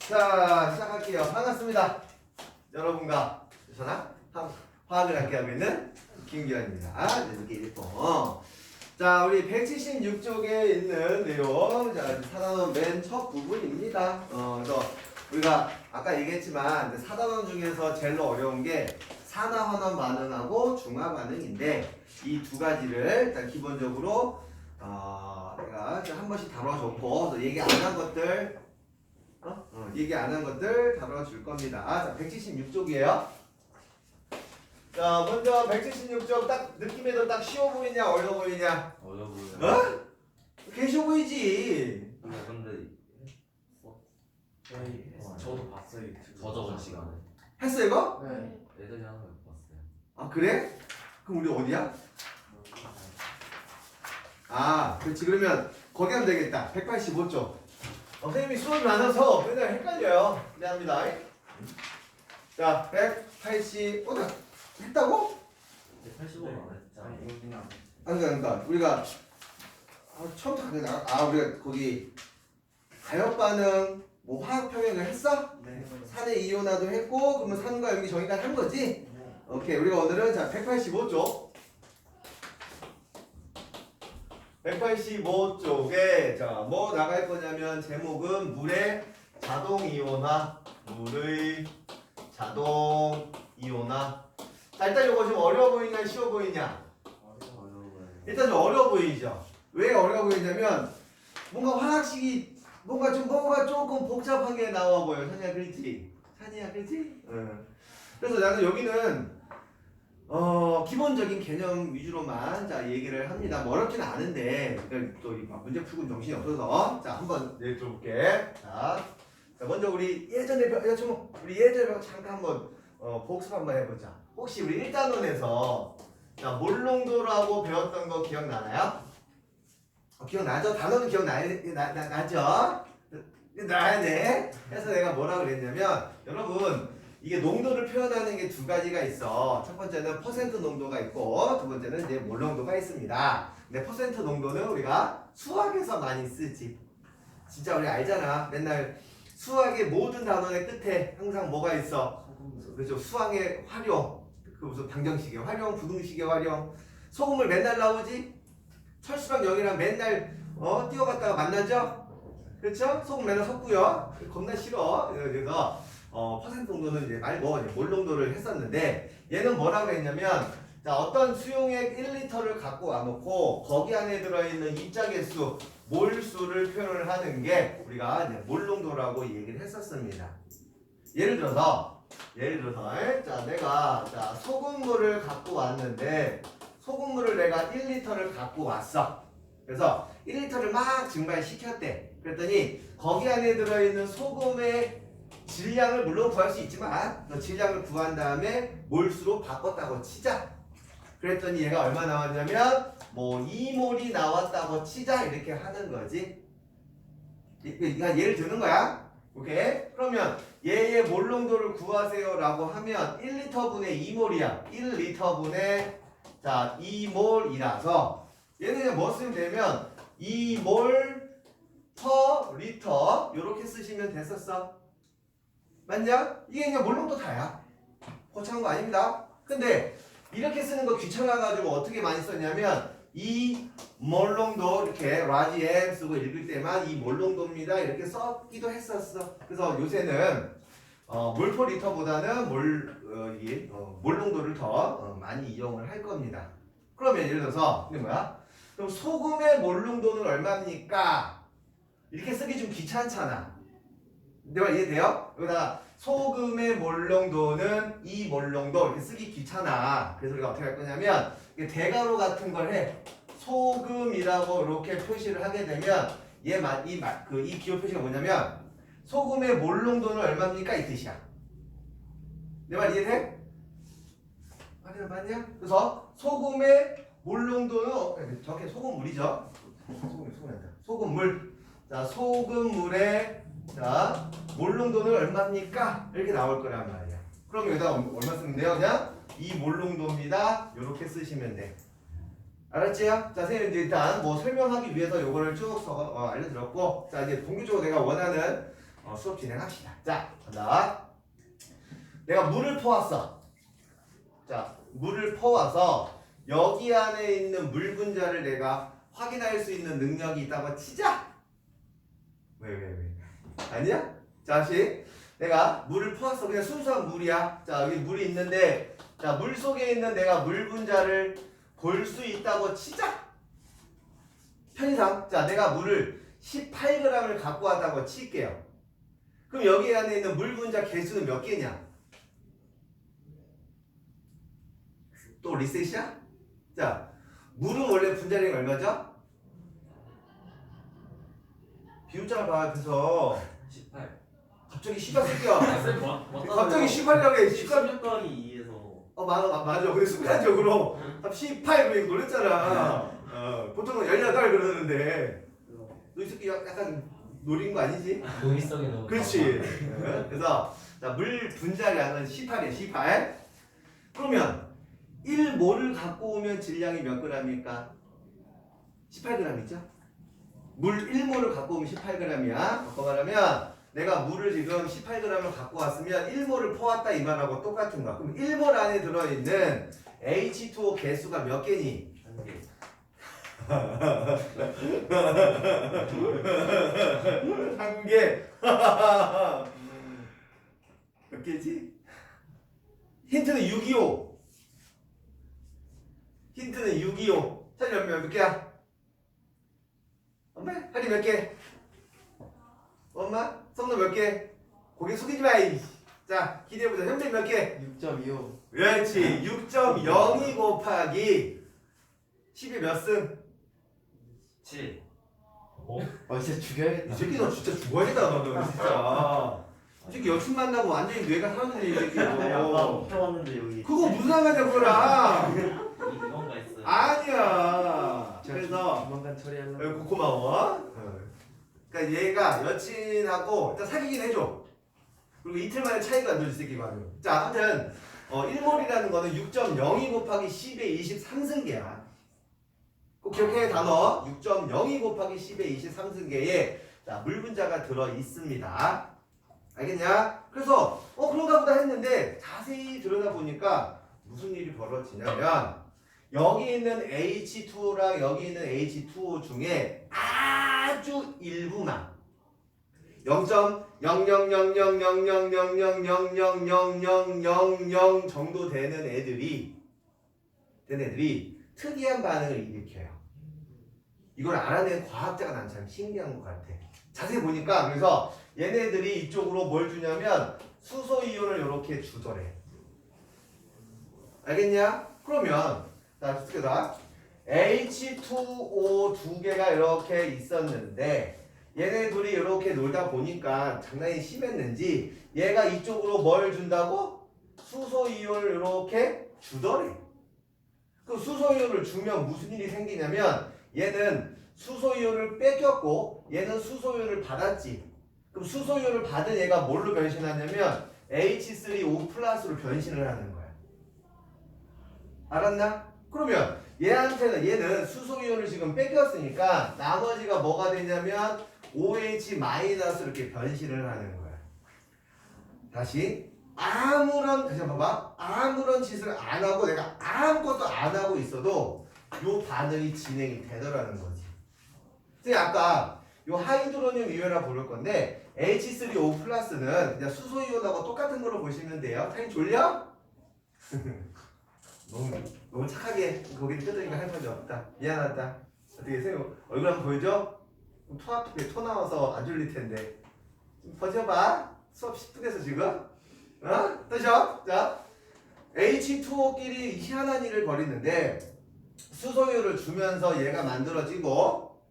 자, 시작할게요. 반갑습니다. 여러분과 화학을 함께하고 있는 김기환입니다. 이렇게 읽고. 자, 우리 176쪽에 있는 내용. 자, 사단원 맨 첫 부분입니다. 그래서 우리가 아까 얘기했지만 사단원 중에서 제일 어려운 게 산화환원 반응하고 중화 반응인데 이 두 가지를 일단 기본적으로 내가 한 번씩 다뤄줬고 얘기 안 한 것들 얘기 안 한 것들 다뤄줄 겁니다. 자, 176쪽이에요. 자, 먼저 176쪽 딱 느낌에도 딱 쉬워 보이냐 어려워 보이냐? 어려워 보여요. 개 쉬워 보이지. 근데 저도 봤어요. 저 저번 시간에 했어 이거? 네. 애들이 하는 거 봤어요. 아 그래? 그럼 우리 어디야? 아 그렇지. 그러면 거기 하면 되겠다. 185쪽. 선생님이 수업이 많아서 맨날 헷갈려요. 미안합니다. 자, 180. 나 했다고? 85는 안 했잖아. 그러니까 우리가 처음부터 우리가 거기 가역 반응 뭐 화학 평형을 했어? 네. 산의 이온화도 했고 그러면 산과 염기 정의까지 한 거지? 오케이. 우리가 오늘은 자 185쪽 185쪽에 자 뭐 나갈 거냐면 제목은 물의 자동 이온화 물의 자동 이온화. 자 일단 이거 좀 어려워 보이냐 쉬워 보이냐? 어려워 보여요. 일단 좀 어려워 보이죠? 왜 어려워 보이냐면 뭔가 화학식이 뭔가 조금 복잡한 게 나와 보여. 찬이야 그렇지? 찬이야 그렇지? 응. 그래서 나는 여기는 기본적인 개념 위주로만 자 얘기를 합니다. 뭐 어렵지는 않은데 또 문제 풀고 정신이 없어서 자 한번 내줄게. 자 먼저 우리 예전에 잠깐 한번 복습 한번 해보자. 혹시 우리 1단원에서 자 몰농도라고 배웠던 거 기억나나요? 기억나죠? 단어는 나죠? 나야 돼. 그래서 내가 뭐라 그랬냐면 여러분 이게 농도를 표현하는 게 두 가지가 있어. 첫 번째는 퍼센트 농도가 있고 두 번째는 이제 몰 농도가 있습니다. 근데 퍼센트 농도는 우리가 수학에서 많이 쓰지. 진짜 우리 알잖아. 맨날 수학의 모든 단원의 끝에 항상 뭐가 있어? 그렇죠. 수학의 활용. 그 무슨 방정식의 활용, 부등식의 활용. 소금을 맨날 나오지? 철수랑 영이랑 맨날 뛰어갔다가 만나죠? 그렇죠? 소금 맨날 섞고요. 겁나 싫어. 그래서 퍼센트 농도는 이제 말고 몰 농도를 했었는데 얘는 뭐라고 했냐면 자 어떤 수용액 1리터를 갖고 와놓고 거기 안에 들어있는 입자계수 몰수를 표현을 하는 게 우리가 이제 몰 농도라고 얘기를 했었습니다. 예를 들어서 자 내가 자 소금물을 갖고 왔는데 소금물을 내가 1리터를 갖고 왔어. 그래서 1리터를 막 증발시켰대. 그랬더니 거기 안에 들어있는 소금의 질량을 물론 구할 수 있지만 그 질량을 구한 다음에 몰수로 바꿨다고 치자. 그랬더니 얘가 얼마 나왔냐면 뭐 2몰이 나왔다고 치자. 이렇게 하는 거지. 그러니까 예를 드는 거야. 오케이? 그러면 얘의 몰 농도를 구하세요 라고 하면 1리터분의 2몰이야. 1리터분의 자 2몰이라서 얘는 그냥 뭐 쓰면 되면 2몰 per 리터 이렇게 쓰시면 됐었어. 맞냐? 이게 그냥 몰농도 다야. 거창한 거 아닙니다. 근데 이렇게 쓰는 거 귀찮아가지고 어떻게 많이 썼냐면 이 몰농도 이렇게 라지 M 쓰고 읽을 때만 이 몰농도입니다 이렇게 썼기도 했었어. 그래서 요새는 몰퍼 리터보다는 몰농도를 더 많이 이용을 할 겁니다. 그러면 예를 들어서 이게 뭐야? 그럼 소금의 몰농도는 얼마입니까? 이렇게 쓰기 좀 귀찮잖아. 내가 이해돼요? 여기다가 소금의 몰농도는 이 몰농도 이렇게 쓰기 귀찮아. 그래서 우리가 어떻게 할 거냐면 대괄호 같은 걸 해. 소금이라고 이렇게 표시를 하게 되면 이 기호 표시가 뭐냐면 소금의 몰농도는 얼마입니까? 이 뜻이야. 내 말 이해돼? 맞냐? 그래서 소금의 몰농도는 저렇게 소금물이죠. 소금물. 자, 소금물의 자, 몰농도는 얼마입니까? 이렇게 나올 거란 말이야. 그럼 여기다 얼마 쓰면 돼요? 그냥 이 몰농도입니다. 이렇게 쓰시면 돼. 알았지요? 자, 선생님 일단 뭐 설명하기 위해서 요거를 쭉 알려드렸고, 자 이제 본격적으로 내가 원하는 수업 진행합시다. 자, 간다. 내가 물을 퍼왔어. 자, 물을 퍼와서 여기 안에 있는 물 분자를 내가 확인할 수 있는 능력이 있다고 치자. 왜? 아니야? 자, 다시. 내가 물을 퍼왔어. 그냥 순수한 물이야. 자, 여기 물이 있는데, 자, 물 속에 있는 내가 물 분자를 볼 수 있다고 치자. 편의상. 자, 내가 물을 18g을 갖고 왔다고 칠게요. 그럼 여기 안에 있는 물 분자 개수는 몇 개냐? 또 리셋이야? 자, 물은 원래 분자량이 얼마죠? 비웃잖아 봐 앞에서. 18. 갑자기 18 새끼야. 갑자기 18 18이라고 해. 18. 16 더하기 2에서 맞아. 근데 순간적으로 18 그러니까 놀랬잖아. 보통은 18 그러는데 너 이 새끼 약간 노린 거 아니지? 노이 속에 넣어. 그렇지. 그래서 자, 물 분자량은 18이야. 18. 그러면 1몰을 갖고 오면 질량이 몇 g입니까? 18g이죠? 물 1몰을 갖고 오면 18g이야. 바꿔 말하면 내가 물을 지금 18g을 갖고 왔으면 1몰을 퍼왔다 이 말하고 똑같은 거야. 그럼 1몰 안에 들어있는 H2O 개수가 몇 개니? 1개. 한 개. 몇 개지? 힌트는 625. 힌트는 625. 차이 몇 개야? 엄마? 할이 몇 개? 엄마? 성도 몇 개? 고개 숙이지 마. 자, 기대해보자. 현재 몇 개? 6.25. 그렇지. 6.02 곱하기 10이 몇 승? 7. 진짜 죽여야겠다. 이 새끼 너 진짜 죽어야겠다 너는 진짜. 이 새끼 여친 만나고 완전히 뇌가 사라졌네 이 새끼. 너. 펴왔는데 여기. 그거 무슨 상관이야 그거랑. 이건가 있어요. 아니야. 그래서 조만간 처리하려고. 고마워. 그러니까 얘가 여친하고 일단 사귀긴 해줘. 그리고 이틀 만에 차이가 안 나지 이 새끼가 아니야. 자, 하여튼 1몰이라는 거는 6.02 곱하기 10의 23승계야. 꼭 기억해 단어. 6.02 곱하기 10의 23승계에 물 분자가 들어 있습니다. 알겠냐? 그래서 그런가 보다 했는데 자세히 들여다보니까 무슨 일이 벌어지냐면 여기 있는 H2O랑 여기 있는 H2O 중에 아주 일부만 0.00000000000000 정도 되는 애들이 특이한 반응을 일으켜요. 이걸 알아낸 과학자가 난 참 신기한 것 같아. 자세히 보니까 그래서 얘네들이 이쪽으로 뭘 주냐면 수소 이온을 이렇게 주더래. 알겠냐? 그러면 자, 어떻게다 H2O 두 개가 이렇게 있었는데 얘네 둘이 이렇게 놀다 보니까 장난이 심했는지 얘가 이쪽으로 뭘 준다고? 수소 이온을 이렇게 주더래. 그 수소 이온을 주면 무슨 일이 생기냐면 얘는 수소 이온을 뺏겼고 얘는 수소 이온을 받았지. 그럼 수소 이온을 받은 얘가 뭘로 변신하냐면 H3O 플러스로 변신을 하는 거야. 알았나? 그러면 얘한테는 얘는 수소 이온을 지금 뺏겼으니까 나머지가 뭐가 되냐면 OH 마이너스 이렇게 변신을 하는 거야. 다시 다시 한번 봐봐. 아무런 짓을 안 하고 내가 아무것도 안 하고 있어도 요 반응이 진행이 되더라는 거지. 그래서 아까 요 하이드로늄 이온이라 부를 건데 H3O 플러스는 그냥 수소 이온하고 똑같은 걸로 보시면 돼요. 타임 졸려? 너무 착하게 거기를 뜯으니까 할 말이 없다. 미안하다. 어떻게 세요? 얼굴 한번 보여줘? 토 나와서 안 졸릴 텐데. 좀 버텨봐. 수업 10분에서 지금. 뜨셔? 자, H2O끼리 희한한 일을 벌이는데 수소유를 주면서 얘가 만들어지고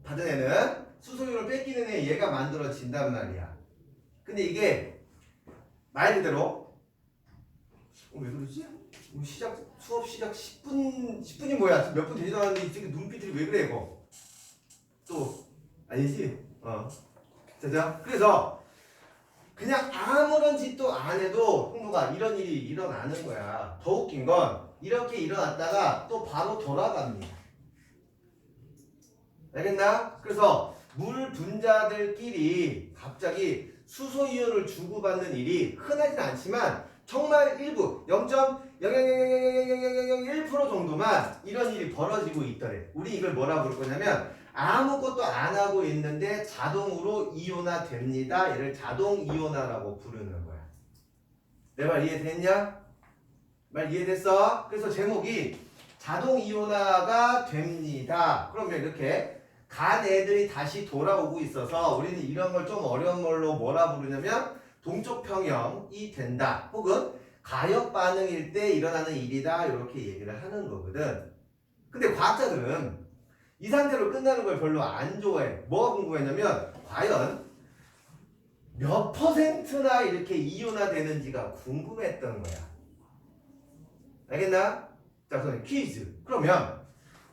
받은 애는 수소유를 뺏기는 애 얘가 만들어진단 말이야. 근데 이게 말 그대로 왜 그러지? 수업 시작 10분이 뭐야? 몇 분 되지도 않았는데 이쪽에 눈빛들이 왜 그래 이거? 또 아니지? 자, 그래서 그냥 아무런 짓도 안 해도 홍보가 이런 일이 일어나는 거야. 더 웃긴 건 이렇게 일어났다가 또 바로 돌아갑니다. 알겠나? 그래서 물 분자들끼리 갑자기 수소 이온을 주고받는 일이 흔하진 않지만 정말 일부 0.0000001% 정도만 이런 일이 벌어지고 있더래. 우리 이걸 뭐라 부를 거냐면 아무것도 안 하고 있는데 자동으로 이온화 됩니다. 얘를 자동 이온화라고 부르는 거야. 내 말 이해됐냐? 말 이해됐어? 그래서 제목이 자동 이온화가 됩니다. 그러면 이렇게 간 애들이 다시 돌아오고 있어서 우리는 이런 걸 좀 어려운 걸로 뭐라 부르냐면 동쪽 평형이 된다. 혹은 가역 반응일 때 일어나는 일이다. 이렇게 얘기를 하는 거거든. 근데 과학자들은 이 상태로 끝나는 걸 별로 안 좋아해. 뭐가 궁금했냐면 과연 몇 %나 이렇게 이온화 되는지가 궁금했던 거야. 알겠나? 자, 그럼 퀴즈. 그러면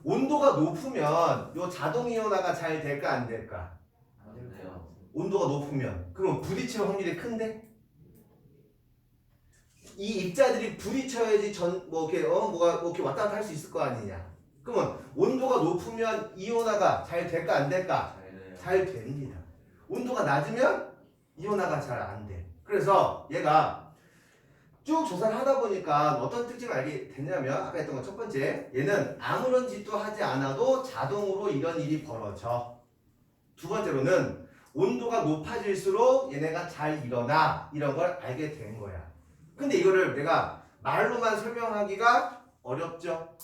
온도가 높으면 요 자동 이온화가 잘 될까 안 될까? 안 돼요. 온도가 높으면 그럼 부딪힐 확률이 큰데? 이 입자들이 부딪혀야지 뭐가 이렇게 왔다 갔다 할 수 있을 거 아니냐? 그러면 온도가 높으면 이온화가 잘 될까 안 될까? 잘 돼요. 잘 됩니다. 온도가 낮으면 이온화가 잘 안 돼. 그래서 얘가 쭉 조사를 하다 보니까 어떤 특징을 알게 됐냐면 아까 했던 것 첫 번째, 얘는 아무런 짓도 하지 않아도 자동으로 이런 일이 벌어져. 두 번째로는 온도가 높아질수록 얘네가 잘 일어나. 이런 걸 알게 된 거야. 근데 이거를 내가 말로만 설명하기가 어렵죠.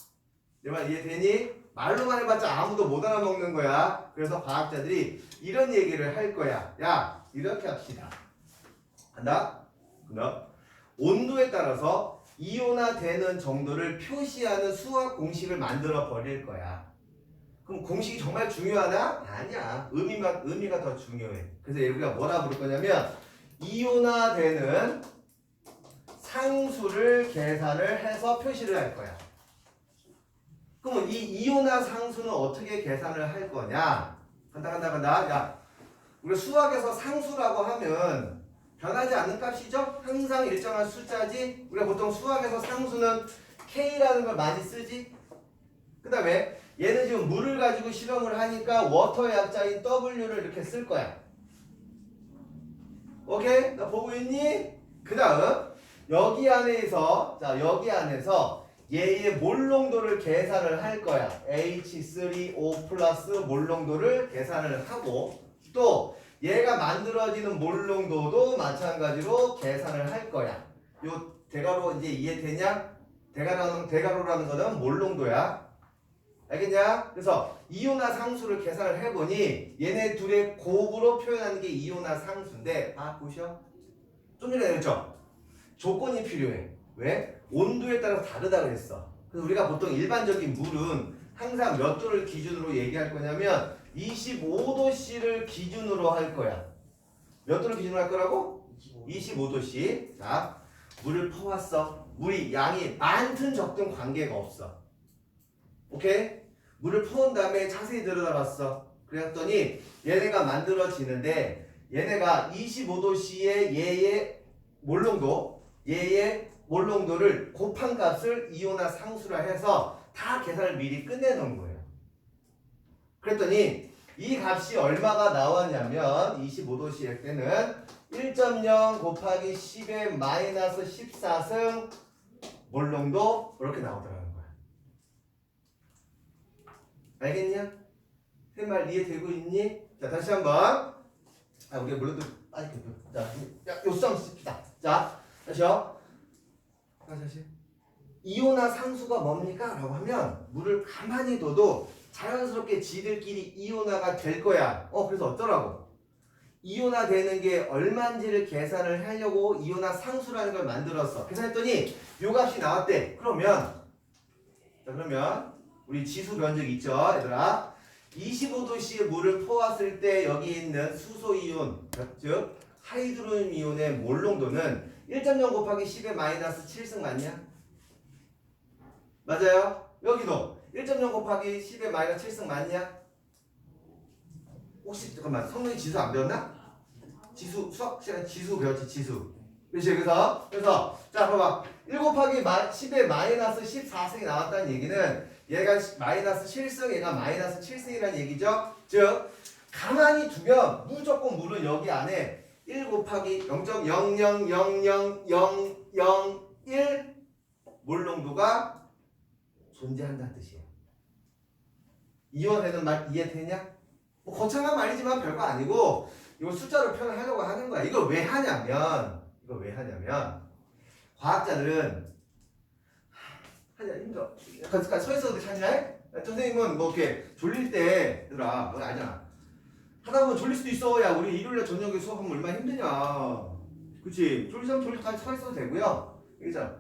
내 말 이해되니? 말로만 해봤자 아무도 못 알아먹는 거야. 그래서 과학자들이 이런 얘기를 할 거야. 야, 이렇게 합시다. 간다? 간다? 온도에 따라서 이온화되는 정도를 표시하는 수학 공식을 만들어 버릴 거야. 그럼 공식이 정말 중요하나? 아니야. 의미가 더 중요해. 그래서 우리가 뭐라 부를 거냐면 이온화되는 상수를 계산을 해서 표시를 할 거야. 그럼 이 이온화 상수는 어떻게 계산을 할 거냐? 간다. 야, 우리가 수학에서 상수라고 하면 변하지 않는 값이죠? 항상 일정한 숫자지? 우리가 보통 수학에서 상수는 K라는 걸 많이 쓰지? 그 다음에 얘는 지금 물을 가지고 실험을 하니까 워터의 약자인 W를 이렇게 쓸 거야. 오케이? 나 보고 있니? 그 다음 여기 안에서 얘의 몰농도를 계산을 할 거야. H3O 플러스 몰농도를 계산을 하고 또 얘가 만들어지는 몰농도도 마찬가지로 계산을 할 거야. 요 대괄호 이제 이해되냐? 대괄호라는 거는 몰농도야. 알겠냐? 그래서 이온화 상수를 계산을 해보니 얘네 둘의 곱으로 표현하는 게 이온화 상수인데 보셔. 좀 전에 그랬죠? 조건이 필요해. 왜? 온도에 따라서 다르다 그랬어. 그래서 우리가 보통 일반적인 물은 항상 몇 도를 기준으로 얘기할 거냐면 25도씨를 기준으로 할 거야. 몇 도를 기준으로 할 거라고? 25도씨. 자, 물을 퍼왔어. 물이 양이 많든 적든 관계가 없어. 오케이? 물을 퍼온 다음에 자세히 들여다봤어. 그랬더니 얘네가 만들어지는데 얘네가 25도씨의 얘의 몰농도를 곱한 값을 이온화 상수라 해서 다 계산을 미리 끝내놓은 거예요. 그랬더니 이 값이 얼마가 나왔냐면 25도씨일 때는 1.0 곱하기 10의 마이너스 14승 몰농도 이렇게 나오더라는 거야. 알겠냐? 새 말 이해되고 있니? 자, 다시 한번. 우리가 물론도 빠지겠죠. 자, 요수 한번 씁시다. 자, 다시요. 다시. 이온화 상수가 뭡니까? 라고 하면 물을 가만히 둬도 자연스럽게 지들끼리 이온화가 될 거야. 그래서 어쩌라고? 이온화 되는 게 얼마인지를 계산을 하려고 이온화 상수라는 걸 만들었어. 계산했더니 요 값이 나왔대. 그러면 우리 지수 면적 있죠, 얘들아? 25도씨의 물을 퍼왔을 때 여기 있는 수소이온, 즉 하이드로늄 이온의 몰농도는 1.0 곱하기 10의 마이너스 7승 맞냐? 맞아요? 여기도 1.0 곱하기 10의 마이너스 7승 맞냐? 혹시 잠깐만 성능이 지수 안 배웠나? 수학 시간 지수 배웠지, 지수. 그렇지? 그래서 자 봐봐, 1 곱하기 10의 마이너스 14승이 나왔다는 얘기는 얘가 마이너스 7승, 얘가 마이너스 7승이라는 얘기죠. 즉 가만히 두면 무조건 물은 여기 안에 1 곱하기 0.0000001 몰농도가 존재한다는 뜻이에요. 이온에는 말 이해되냐? 뭐 거창한 말이지만 별거 아니고 이거 숫자로 표현하려고 하는 거야. 이걸 왜 하냐면 과학자들은 하냐 힘들어. 약간 서 있어도 찾냐? 선생님은 뭐 이렇게 졸릴 때 얘들아 너 알잖아. 하다 보면 졸릴 수도 있어. 야 우리 일요일에 저녁에 수업하면 얼마나 힘드냐. 그치? 졸릴 사람 졸릴 때 서 있어도 되고요. 여기잖아.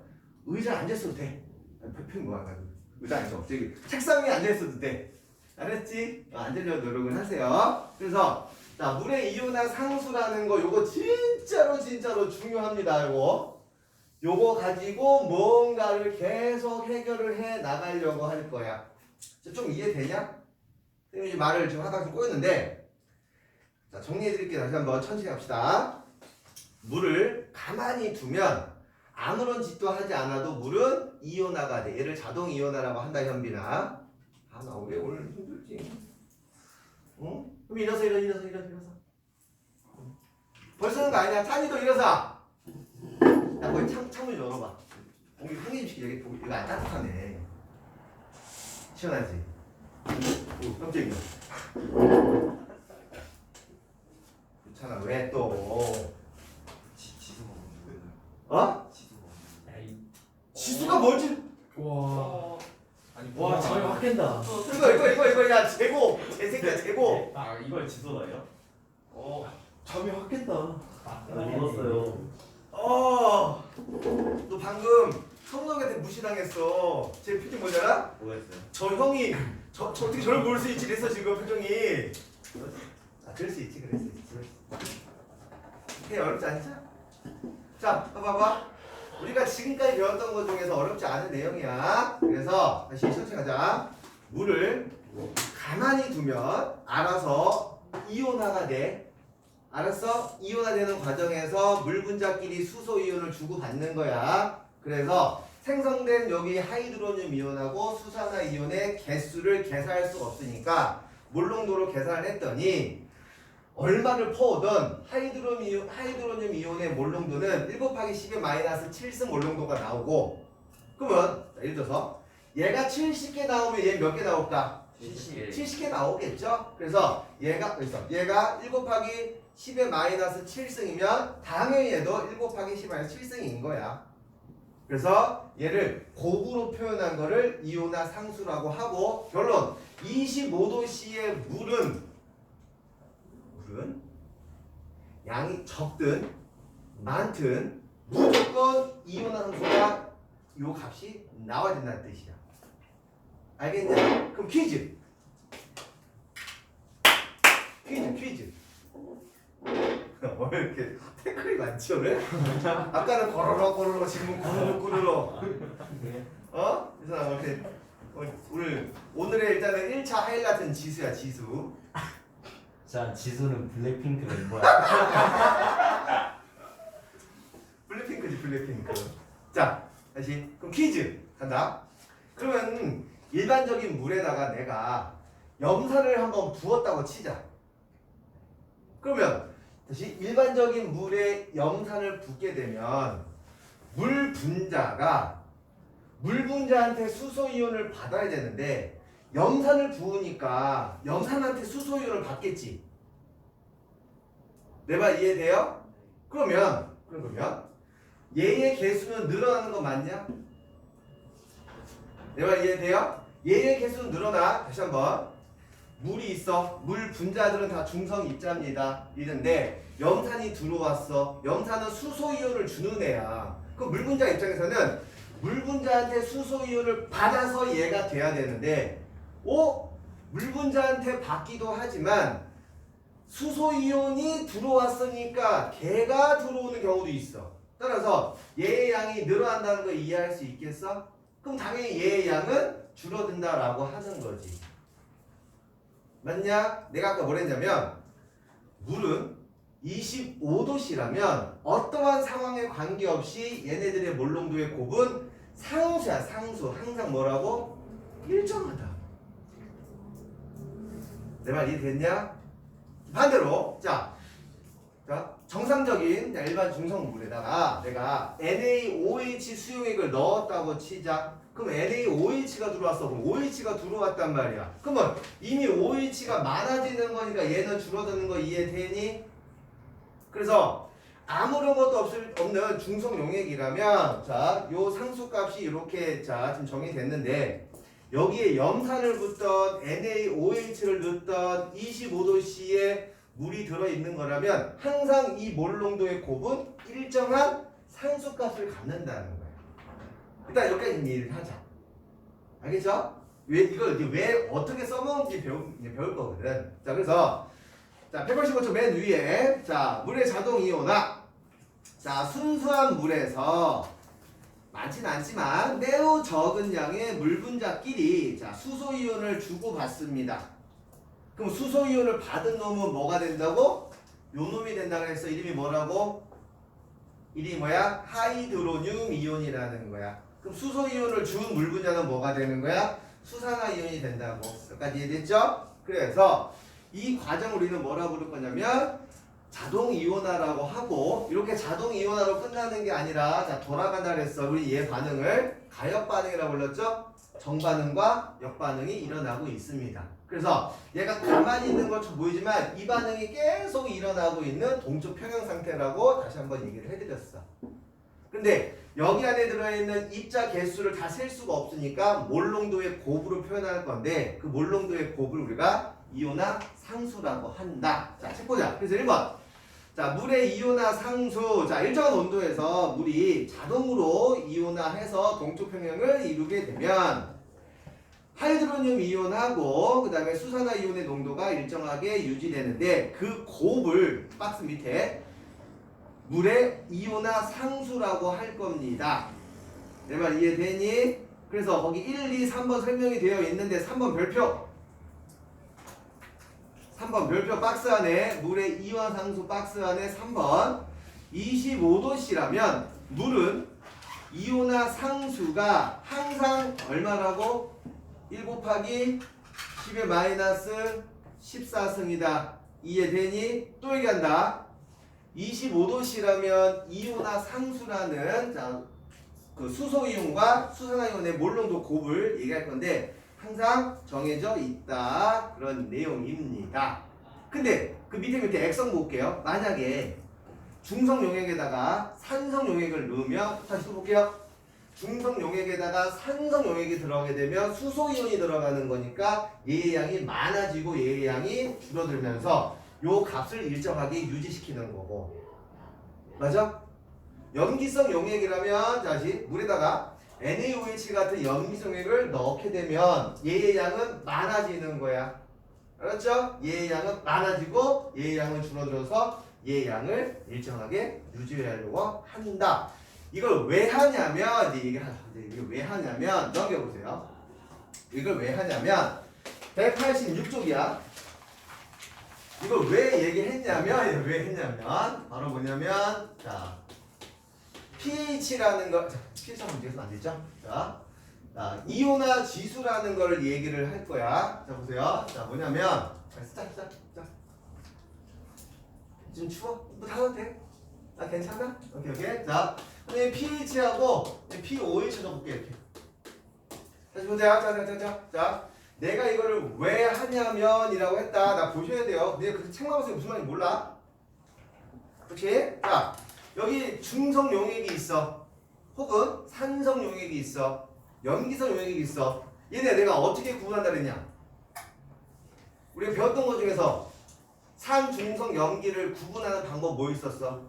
의자에 앉아 있어도 돼. 펴는 거야. 의자 앉아. 저기 책상 위에 앉아 있어도 돼. 알았지? 앉으려고 노력을 하세요. 그래서 자 물의 이온화 상수라는 거 요거 진짜로 중요합니다. 요거 가지고 뭔가를 계속 해결을 해 나가려고 할 거야. 좀 이해되냐? 선생님이 말을 지금 하다가 좀 꼬였는데 자 정리해 드릴게요. 다시 한번 천천히 합시다. 물을 가만히 두면 아무런 짓도 하지 않아도 물은 이온화가 돼. 얘를 자동 이온화라고 한다 현빈아. 아 나 왜 오늘 힘들지? 응? 그럼 일어서. 벌써는 거 아니야. 찬이도 일어서. 야 거기 창문 열어봐. 공기 환기시키 여기 이거 안 따뜻하네. 시원하지? 오 깜짝이야. 괜찮아. 왜 또? 지수가 뭔데? 어? 지수가 뭘지? 와. 아니 와 잠이 확 깬다. 이거 야 재고 재새끼야 재고. 아 이걸 지수가요? 잠이 확 깬다. 몰랐어요. 너 방금 성덕한테 무시당했어. 제 표정 뭐지 알아? 뭐였어요? 저 형이 저 어떻게 저를 볼 수 있지 그랬어 지금 표정이. 아 그럴 수 있지. 그게 어렵지 않죠? 자 봐봐. 우리가 지금까지 배웠던 것 중에서 어렵지 않은 내용이야. 그래서 다시 천천히 가자. 물을 가만히 두면 알아서 이온화가 돼. 알았어? 이온화되는 과정에서 물 분자끼리 수소 이온을 주고받는 거야. 그래서 생성된 여기 하이드로늄 이온하고 수산화 이온의 개수를 계산할 수가 없으니까 몰농도로 계산을 했더니 얼마를 퍼오던 하이드로늄 이온의 몰농도는 1 곱하기 10의 마이너스 7승 몰농도가 나오고 그러면 예를 들어서 얘가 70개 나오면 얘 몇 개 나올까? 70개 나오겠죠? 그래서 얘가 1 곱하기 10의 마이너스 7승이면 당연히 얘도 1 곱하기 10의 마이너스 7승인 거야. 그래서 얘를 곱으로 표현한 거를 이온화 상수라고 하고 결론 25도씨의 물은 양이 적든 많든 무조건 이온화 상수가 요 값이 나와야 된다는 뜻이야. 알겠냐? 그럼 퀴즈. 왜 이렇게 태클이 많지 오늘? 아까는 거러러 지금은 꾸르르 그래서 이렇게 오늘의 일단은 1차 하이라이트는 지수야 지수. 자 지수는 블랙핑크 멤버야. 블랙핑크. 자 다시 그럼 퀴즈 간다. 그러면 일반적인 물에다가 내가 염산을 한번 부었다고 치자. 그러면 다시 일반적인 물에 염산을 붓게 되면 물 분자한테 수소 이온을 받아야 되는데 염산을 부으니까 염산한테 수소 이온을 받겠지. 내 말 이해돼요? 그러면 얘의 개수는 늘어나는 거 맞냐? 내 말 이해돼요? 얘의 개수는 늘어나. 다시 한번. 물이 있어. 물 분자들은 다 중성 입자입니다. 이런데 염산이 들어왔어. 염산은 수소 이온을 주는 애야. 그 물 분자 입장에서는 물 분자한테 수소 이온을 받아서 얘가 돼야 되는데 물 분자한테 받기도 하지만 수소 이온이 들어왔으니까 걔가 들어오는 경우도 있어. 따라서 얘의 양이 늘어난다는 거 이해할 수 있겠어? 그럼 당연히 얘의 양은 줄어든다라고 하는 거지. 맞냐? 내가 아까 뭐랬냐면 물은 25도씨라면 어떠한 상황에 관계없이 얘네들의 몰농도의 곱은 상수야. 상수. 항상 뭐라고? 일정하다. 내 말 이해됐냐? 반대로 자 정상적인 일반 중성물에다가 내가 NaOH 수용액을 넣었다고 치자. 그럼 NaOH가 들어왔어. 그럼 OH가 들어왔단 말이야. 그러면 이미 OH가 많아지는 거니까 얘는 줄어드는 거 이해되니? 그래서 아무런 것도 없는 중성 용액이라면 자, 요 상수값이 이렇게 자, 지금 정의됐는데 여기에 염산을 붓던 NaOH를 넣던 25도씨의 물이 들어있는 거라면 항상 이 몰농도의 곱은 일정한 상수값을 갖는다는 거예요. 일단 여기까지 이해를 하자. 알겠죠? 이걸 왜 어떻게 써먹는지 배울 거거든. 자, 그래서 자, 185쪽 맨 위에 자, 물의 자동 이온화. 자, 순수한 물에서 많지는 않지만 매우 적은 양의 물 분자끼리 자, 수소 이온을 주고받습니다. 그럼 수소 이온을 받은 놈은 뭐가 된다고? 요 놈이 된다고 했어. 이름이 뭐라고? 이름이 뭐야? 하이드로늄 이온이라는 거야. 그럼 수소 이온을 준 물 분자는 뭐가 되는 거야? 수산화 이온이 된다고. 여기까지 이해됐죠? 그래서 이 과정을 우리는 뭐라고 부를 거냐면 자동 이온화라고 하고, 이렇게 자동 이온화로 끝나는 게 아니라 자, 돌아간다 그랬어. 우리 얘 반응을 가역 반응이라고 불렀죠? 정반응과 역반응이 일어나고 있습니다. 그래서 얘가 가만히 있는 것처럼 보이지만 이 반응이 계속 일어나고 있는 동쪽 평형 상태라고 다시 한번 얘기를 해드렸어. 근데 여기 안에 들어있는 입자 개수를 다 셀 수가 없으니까 몰농도의 곱으로 표현할 건데 그 몰농도의 곱을 우리가 이온화 상수라고 한다. 자, 책 보자. 그래서 1번. 자, 물의 이온화 상수. 자, 일정한 온도에서 물이 자동으로 이온화해서 동쪽 평형을 이루게 되면 하이드로늄 이온하고 그 다음에 수산화 이온의 농도가 일정하게 유지되는데 그 곱을 박스 밑에 물의 이온화 상수라고 할 겁니다. 내 말 이해되니? 그래서 거기 1, 2, 3번 설명이 되어 있는데 3번 별표. 3번 별표 박스 안에 물의 이온화 상수 박스 안에 3번 25도씨라면 물은 이온화 상수가 항상 얼마라고? 1 곱하기 10의 마이너스 14승이다. 이해되니? 또 얘기한다. 25도씨라면 이온화 상수라는 자, 그 수소이온과 수산화이온의 몰농도 곱을 얘기할 건데 항상 정해져 있다. 그런 내용입니다. 근데 그 밑에 액성 볼게요. 만약에 중성 용액에다가 산성 용액을 넣으면 다시 또 볼게요. 중성 용액에다가 산성 용액이 들어가게 되면 수소이온이 들어가는 거니까 얘의 양이 많아지고 얘의 양이 줄어들면서 요 값을 일정하게 유지시키는 거고. 맞아? 염기성 용액이라면 다시 물에다가 NaOH 같은 염기성 용액을 넣게 되면 얘의 양은 많아지는 거야. 알았죠? 얘의 양은 많아지고 얘의 양은 줄어들어서 얘의 양을 일정하게 유지하려고 한다. 이걸 왜 하냐면 이게 왜 하냐면 넘겨보세요. 이걸 왜 하냐면 186쪽이야. 이걸 왜 얘기했냐면 바로 뭐냐면 자 pH라는 거 pH 한번 얘기해서 안 되죠? 자 이온화 지수라는 걸 얘기를 할 거야. 자 보세요. 자 뭐냐면 자 좀 추워? 뭐 타도 돼? 아 괜찮아? 오케이. 자 pH하고 pOH 적어볼게 이렇게. 다시 보자. 자 내가 이거를 왜 하냐면이라고 했다. 나 보셔야 돼요. 내가 그 책만 봐서 무슨 말인지 몰라. 그렇지? 자 여기 중성 용액이 있어. 혹은 산성 용액이 있어. 염기성 용액이 있어. 얘네 내가 어떻게 구분한다 그랬냐? 우리가 배웠던 것 중에서 산, 중성, 염기를 구분하는 방법 뭐 있었어?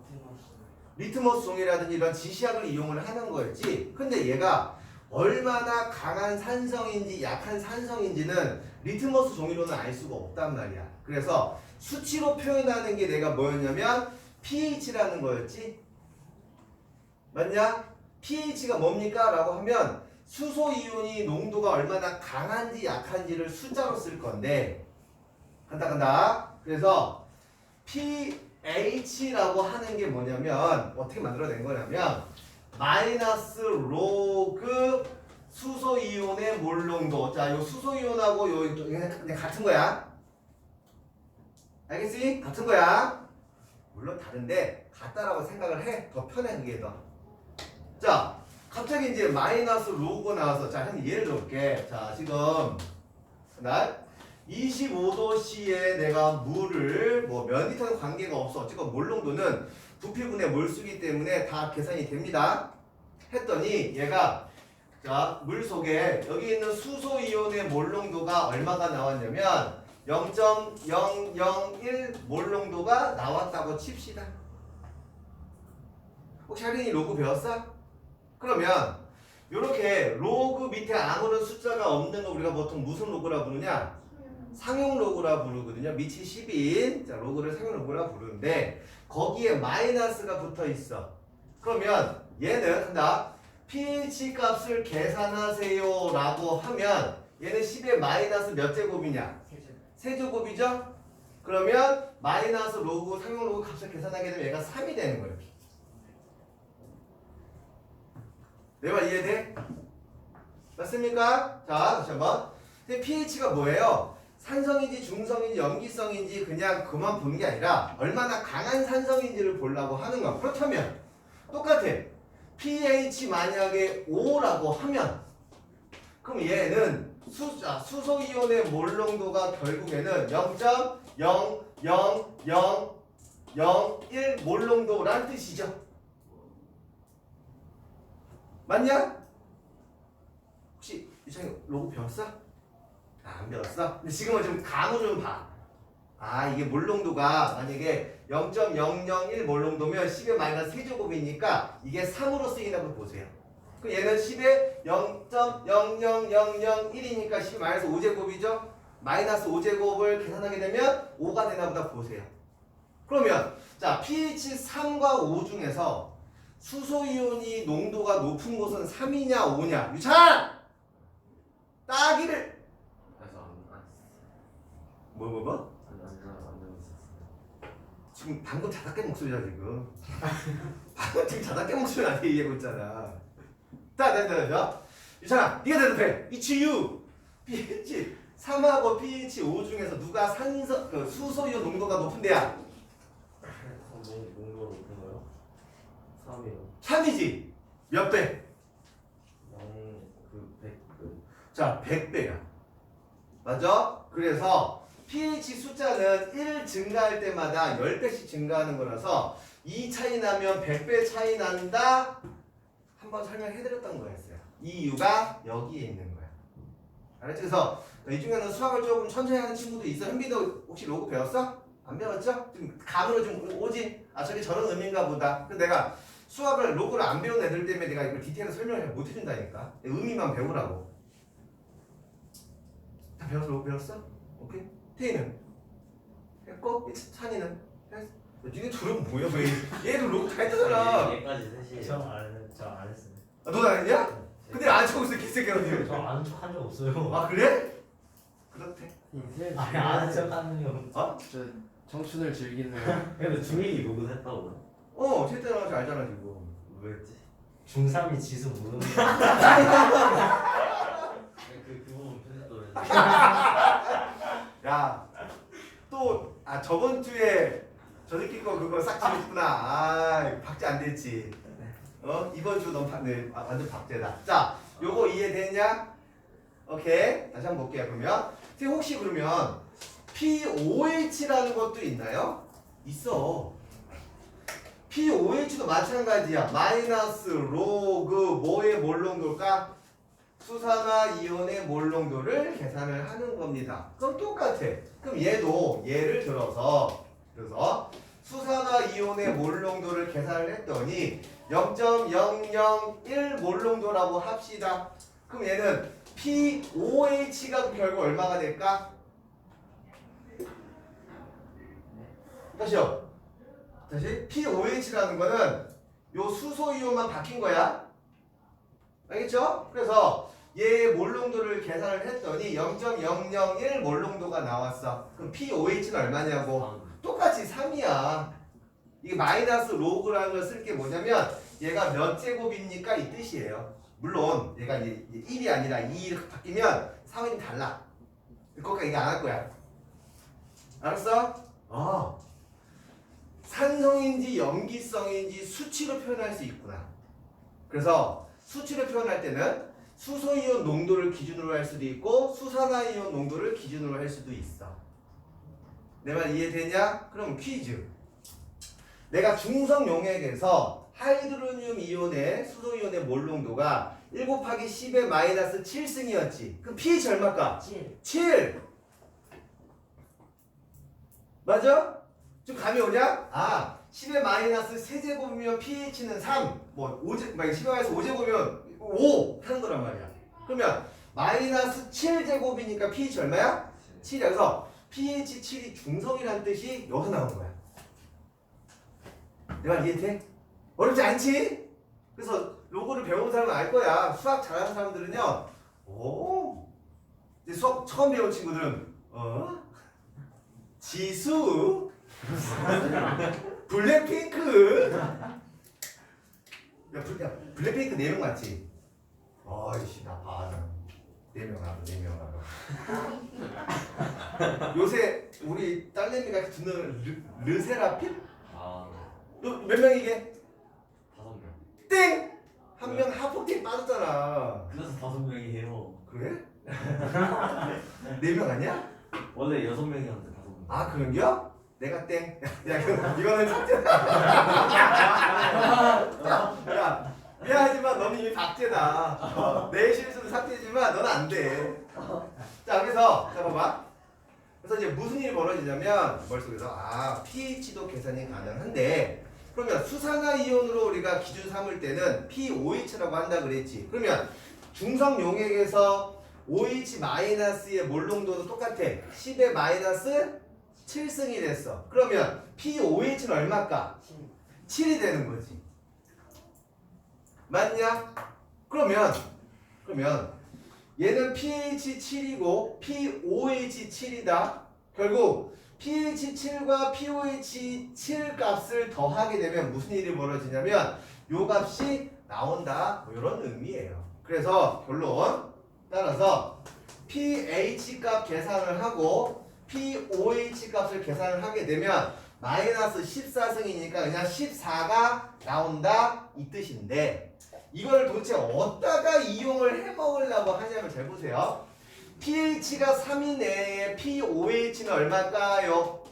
리트머스 종이라든지 이런 지시약을 이용을 하는 거였지. 근데 얘가 얼마나 강한 산성인지 약한 산성인지는 리트머스 종이로는 알 수가 없단 말이야. 그래서 수치로 표현하는 게 내가 뭐였냐면 pH라는 거였지. 맞냐? pH가 뭡니까? 라고 하면 수소이온이 농도가 얼마나 강한지 약한지를 숫자로 쓸 건데 간다. 그래서 pH라고 하는 게 뭐냐면 어떻게 만들어낸 거냐면 마이너스 로그 수소이온의 몰농도. 자, 요 수소이온하고 요 그냥 같은 거야. 알겠지? 같은 거야. 물론 다른데 같다라고 생각을 해. 더 편해 그게 더. 자, 갑자기 이제 마이너스 로그 나와서 자, 한 예를 들어볼게. 자, 지금 날 25도씨에 내가 물을 뭐 몇 리터는 관계가 없어. 어쨌건 몰농도는 부피분의 몰수기 때문에 다 계산이 됩니다. 했더니 얘가 자, 물 속에 여기 있는 수소 이온의 몰농도가 얼마가 나왔냐면 0.001 몰농도가 나왔다고 칩시다. 혹시 할인이 로그 배웠어? 그러면 이렇게 로그 밑에 아무런 숫자가 없는 거 우리가 보통 무슨 로그라 부르냐? 상용 로그라 부르거든요. 밑이 10인 자, 로그를 상용 로그라 부르는데 거기에 마이너스가 붙어 있어. 그러면 얘는 한다. pH 값을 계산하세요 라고 하면 얘는 10의 마이너스 몇 제곱이냐? 세제곱이죠? 그러면 마이너스 로그 상용 로그 값을 계산하게 되면 얘가 3이 되는 거예요. 내 말 이해돼? 맞습니까? 자, 다시 한번. 근데 pH가 뭐예요? 산성인지 중성인지 염기성인지 그냥 그만 보는 게 아니라 얼마나 강한 산성인지를 보려고 하는 거야. 그렇다면 똑같아. pH 만약에 5라고 하면 그럼 얘는 수소이온의 몰농도가 결국에는 0.00001 몰농도란 뜻이죠. 맞냐? 혹시 유창이 로그 배웠어? 안 배웠어? 근데 지금은 좀 감을 좀 봐. 아, 이게 몰농도가 만약에 0.001 몰농도면 10의 마이너스 세제곱이니까 이게 3으로 쓰인다고 보세요. 그럼 얘는 10의 0.00001이니까 10의 마이너스 5제곱이죠? 마이너스 5제곱을 계산하게 되면 5가 되나 보다 보세요. 그러면 자, pH 3과 5 중에서 수소이온이 농도가 높은 곳은 3이냐 5냐? 유찬! 따기를 뭐? 지금 방금 자다깨 목소리야 지금. 방금 지금 자다깨 목소리 나한테 얘기하고 있잖아. 자. 유찬아, 네가 대답해. 이치유 pH 3하고 pH 5 중에서 누가 수소이온 농도가 높은 데야? 농도가 높은 거요? 3이요. 3이지. 몇 배? 100. 자, 100배야. 맞아? 그래서 pH 숫자는 1 증가할 때마다 10배씩 증가하는 거라서 2 차이 나면 100배 차이 난다. 한번 설명해드렸던 거였어요. 이 이유가 여기에 있는 거야. 알았지? 그래서 이 중에는 수학을 조금 천천히 하는 친구도 있어. 현빈도 혹시 로그 배웠어? 안 배웠죠? 좀 감으로 좀 오지? 아, 저게 저런 의미인가 보다. 근데 내가 수학을 로그를 안 배운 애들 때문에 내가 이걸 디테일을 설명을 못 해준다니까. 의미만 배우라고. 다 배웠어? 로그 배웠어? 오케이? 태희는? 했고? 찬이는? 했어? 니네 둘은 뭐야? 왜? 얘도 로그 다 했잖아. 얘까지 셋이. 저안 했어요. 아, 너도 안 했냐? 근데 안 쳐고 있어, 개새끼야. 너. 저 아는 척 한 적 없어요. 아, 그래? 그렇대. 아니 아는 척 하는 거. 어? 저 청춘을 즐기네요. 근데 중일이 로그 했다고. 채태랑 알잖아, 지금. 왜였지? 중3이 지수 모르는 거. 그 부분 편집도 해서. 야, 저번 주에 저들끼리 거 그거 싹 지웠구나. 아, 박제 안 됐지. 이번 주 넌 완전 박제다. 자, 요거 이해됐냐? 오케이. 다시 한번 볼게요, 그러면. 선생님, 혹시 그러면 POH라는 것도 있나요? 있어. POH도 마찬가지야. 마이너스 로그 뭐의 몰농도일까? 수산화 이온의 몰농도를 계산을 하는 겁니다. 그럼 똑같아. 그럼 얘도 예를 들어서 수산화 이온의 몰농도를 계산을 했더니 0.001 몰농도라고 합시다. 그럼 얘는 POH가 결국 얼마가 될까? 다시요. 다시 POH라는 거는 요 수소 이온만 바뀐 거야. 알겠죠? 그래서 얘의 몰농도를 계산을 했더니 0.001 몰농도가 나왔어. 그럼 POH는 얼마냐고? 똑같이 3이야. 이게 마이너스 로그라는 걸 쓸 게 뭐냐면 얘가 몇 제곱입니까? 이 뜻이에요. 물론 얘가 이제 1이 아니라 2 이렇게 바뀌면 상황이 달라. 거기까지 얘기 안 할 거야. 알았어? 산성인지 염기성인지 수치로 표현할 수 있구나. 그래서 수치로 표현할 때는 수소이온 농도를 기준으로 할 수도 있고 수산화이온 농도를 기준으로 할 수도 있어. 내 말 이해되냐? 그럼 퀴즈. 내가 중성 용액에서 하이드로늄 이온의 수소이온의 몰 농도가 1 곱하기 10의 마이너스 7승이었지. 그럼 pH 얼마일까? 7. 맞아? 좀 감이 오냐? 아, 10의 마이너스 세제곱이면 pH는 3. 뭐 5제, 만약 10의 마이너스 5제곱이면 5 하는 거란 말이야. 그러면 마이너스 7제곱이니까 pH 얼마야? 7이야. 그래서 pH 7이 중성이라는 뜻이 여기서 나온 거야. 내 말 이해돼? 어렵지 않지? 그래서 로고를 배운 사람은 알 거야. 수학 잘하는 사람들은요. 오. 이제 수학 처음 배운 친구들은 지수 블랙핑크. 야, 블랙핑크 4명 맞지? 어이씨 나 봐. 4명 알아. 4명 알아. 요새 우리 딸내미가 듣는 르세라핌? 아, 너 몇 명이게? 5명. 땡! 한 명 하폭팅 빠졌잖아. 그래서 5명이에요. 그래? 4명 아니야? 원래 6명이었는데 5명. 아 그런겨? 내가 땡. 야 이거는 삭제다. 야 미안하지만 너는 이미 박제다. 내 실수는 삭제지만 너는 안 돼. 자 그래서 자 봐봐. 그래서 이제 무슨 일이 벌어지냐면 머릿속에서 아 pH도 계산이 가능한데 그러면 수산화 이온으로 우리가 기준 삼을 때는 pOH라고 한다 그랬지. 그러면 중성 용액에서 OH-의 몰 농도는 똑같아. 10의 마이너스 7승이 됐어. 그러면 pOH는 얼마일까? 7이 되는 거지. 맞냐? 그러면 얘는 pH 7이고 pOH 7이다. 결국 pH 7과 pOH 7 값을 더하게 되면 무슨 일이 벌어지냐면 요 값이 나온다. 뭐 이런 의미예요. 그래서 결론 따라서 pH 값 계산을 하고 pOH 값을 계산을 하게 되면 마이너스 14승이니까 그냥 14가 나온다 이 뜻인데 이걸 도대체 어디다가 이용을 해먹으려고 하냐면 잘 보세요. pH가 3인 내에 pOH는 얼마일까요?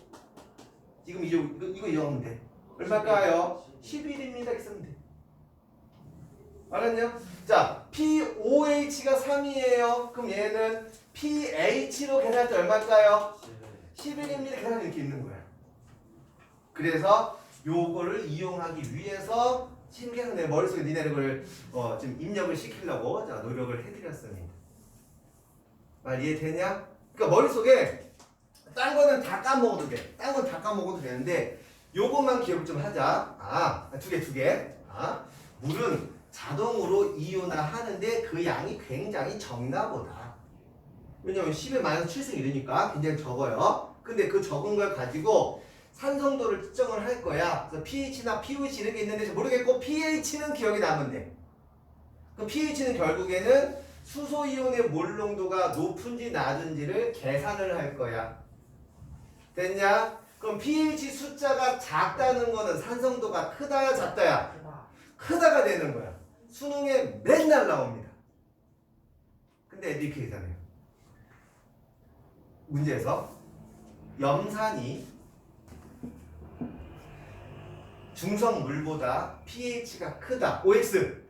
지금 이거 이용하면 돼. 얼마일까요? 11입니다. 이렇게 쓰면 돼. 알았냐? 자, pOH가 3이에요. 그럼 얘는 pH로 계산할 때 얼마일까요? 11입니다. 계산이 이렇게 있는 거야. 그래서 요거를 이용하기 위해서 신기해서 내 머릿속에 니네를 좀 입력을 시키려고 자, 노력을 해드렸습니다. 말 이해되냐? 그러니까 머릿속에 딴 거는 다 까먹어도 돼. 딴 건 다 까먹어도 되는데 요것만 기억을 좀 하자. 아, 두 개. 아, 물은 자동으로 이온화하는데 그 양이 굉장히 적나 보다. 왜냐면 10의 마이너스 7승 이러니까 굉장히 적어요. 근데 그 적은 걸 가지고 산성도를 측정을 할 거야. 그래서 pH나 pOH 이런 게 있는데 모르겠고 pH는 기억이 나면 돼. 그럼 pH는 결국에는 수소이온의 몰 농도가 높은지 낮은지를 계산을 할 거야. 됐냐? 그럼 pH 숫자가 작다는 거는 산성도가 크다야 작다야? 크다가 되는 거야. 수능에 맨날 나옵니다. 근데 애들이 이렇게 계산해요. 문제에서 염산이 중성물보다 pH가 크다. OX,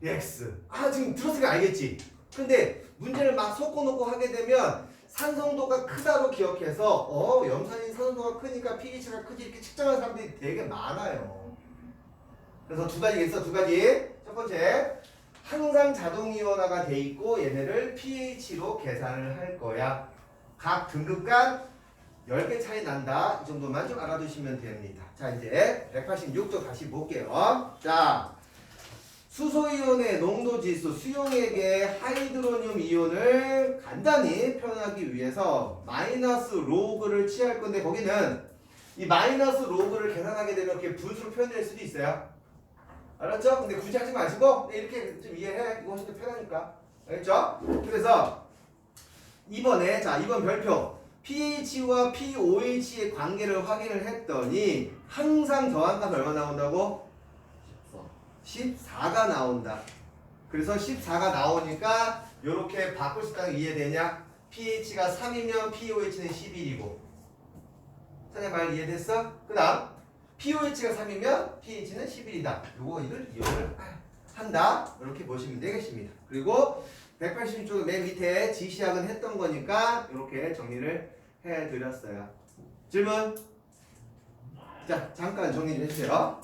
X. 아 지금 들었으니까 알겠지? 근데 문제를 막 섞어놓고 하게 되면 산성도가 크다고 기억해서 염산이 산성도가 크니까 pH가 크지 이렇게 측정하는 사람들이 되게 많아요. 그래서 두 가지가 있어. 두 가지. 첫 번째 항상 자동이온화가 돼 있고 얘네를 pH로 계산을 할 거야. 각 등급 간 10개 차이 난다. 이 정도만 좀 알아두시면 됩니다. 자 이제 186도 다시 볼게요. 자 수소이온의 농도지수 수용액의 하이드로늄 이온을 간단히 표현하기 위해서 마이너스 로그를 취할 건데 거기는 이 마이너스 로그를 계산하게 되면 그게 분수로 표현될 수도 있어요. 알았죠? 근데 굳이 하지 마시고 이렇게 좀 이해해. 이거 훨씬 더 편하니까. 알겠죠? 그래서 이번에 자 이번 별표 pH와 pOH의 관계를 확인을 했더니 항상 더한 값 얼마 나온다고? 14가 나온다. 그래서 14가 나오니까 이렇게 바꿀 수 있다는 게 이해되냐? pH가 3이면 pOH는 11이고. 선생님 말 이해됐어? 그 다음 pOH가 3이면 pH는 11이다. 이걸 이용을 한다. 이렇게 보시면 되겠습니다. 그리고 180쪽 맨 밑에 지시학은 했던 거니까 이렇게 정리를 해드렸어요. 질문? 자, 잠깐 정리 좀 해주세요.